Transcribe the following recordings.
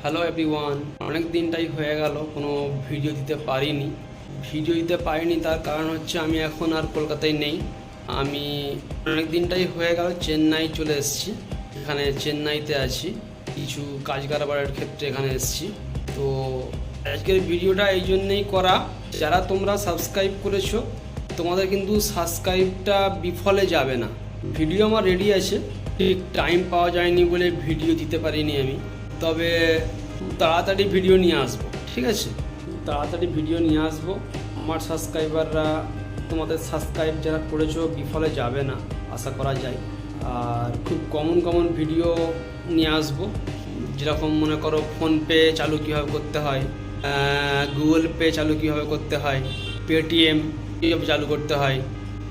Hello everyone, অনেক দিনটাই হয়ে গেল কোনো ভিডিও দিতে পারিনি। তার কারণ হচ্ছে আমি এখন আর কলকাতায় নেই। আমি অনেক দিনটাই হয়ে গেল চেন্নাই চলে এসেছি। এখানে চেন্নাইতে আছি, কিছু কাজ কারবারের ক্ষেত্রে এখানে এসেছি। তো আজকের ভিডিওটা এই জন্যেই করা, যারা তোমরা সাবস্ক্রাইব করেছো তোমাদের কিন্তু সাবস্ক্রাইবটা বিফলে যাবে না। ভিডিও আমার রেডি আছে, ঠিক টাইম পাওয়া যায়নি বলে ভিডিও দিতে পারিনি আমি। তবে তাড়াতাড়ি ভিডিও নিয়ে আসবো, ঠিক আছে? তাড়াতাড়ি ভিডিও নিয়ে আসবো। আমার সাবস্ক্রাইবাররা, তোমাদের সাবস্ক্রাইব যারা করেছো বিফলে যাবে না আশা করা যায়। আর খুব কমন ভিডিও নিয়ে আসবো, যেরকম মনে করো ফোনপে চালু কীভাবে করতে হয়, গুগল পে চালু কীভাবে করতে হয়, পেটিএম কীভাবে চালু করতে হয়,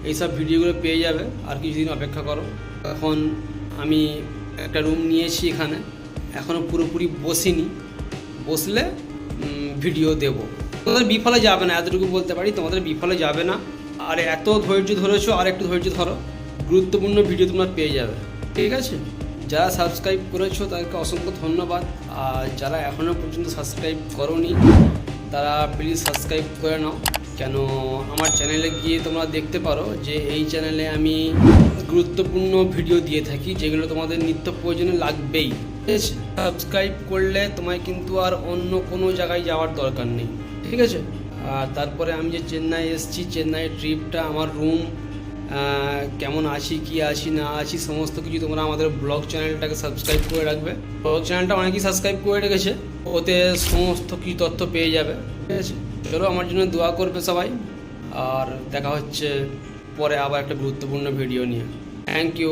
এইসব ভিডিওগুলো পেয়ে যাবে। আর কিছুদিন অপেক্ষা করো। এখন আমি একটা রুম নিয়েছি এখানে, এখনও পুরোপুরি বসিনি, বসলে ভিডিও দেব। তোমাদের বিফলে যাবে না, এতটুকু বলতে পারি, তোমাদের বিফলে যাবে না। আর এত ধৈর্য ধরেছো, আর একটু ধৈর্য ধরো, গুরুত্বপূর্ণ ভিডিও তোমরা পেয়ে যাবে, ঠিক আছে? যারা সাবস্ক্রাইব করেছো তাদেরকে অসংখ্য ধন্যবাদ। আর যারা এখনও পর্যন্ত সাবস্ক্রাইব করোনি তারা প্লিজ সাবস্ক্রাইব করে নাও। কেন, আমার চ্যানেলে গিয়ে তোমরা দেখতে পারো যে এই চ্যানেলে আমি গুরুত্বপূর্ণ ভিডিও দিয়ে থাকি, যেগুলো তোমাদের নিত্য প্রয়োজনে লাগবেই। ঠিক আছে, সাবস্ক্রাইব করলে তোমায় কিন্তু আর অন্য কোনো জায়গায় যাওয়ার দরকার নেই, ঠিক আছে? আর তারপরে আমি যে চেন্নাই এসেছি, চেন্নাইয়ের ট্রিপটা, আমার রুম কেমন আছি, কি আছি না আছি, সমস্ত কিছু তোমরা আমাদের ব্লগ চ্যানেলটাকে সাবস্ক্রাইব করে রাখবে। ব্লগ চ্যানেলটা অনেকেই সাবস্ক্রাইব করে রেখেছে, ওতে সমস্ত কিছু তথ্য পেয়ে যাবে, ঠিক আছে? চলো, আমার জন্য দোয়া করবে সবাই। আর দেখা হচ্ছে পরে আবার একটা গুরুত্বপূর্ণ ভিডিও নিয়ে। Thank you.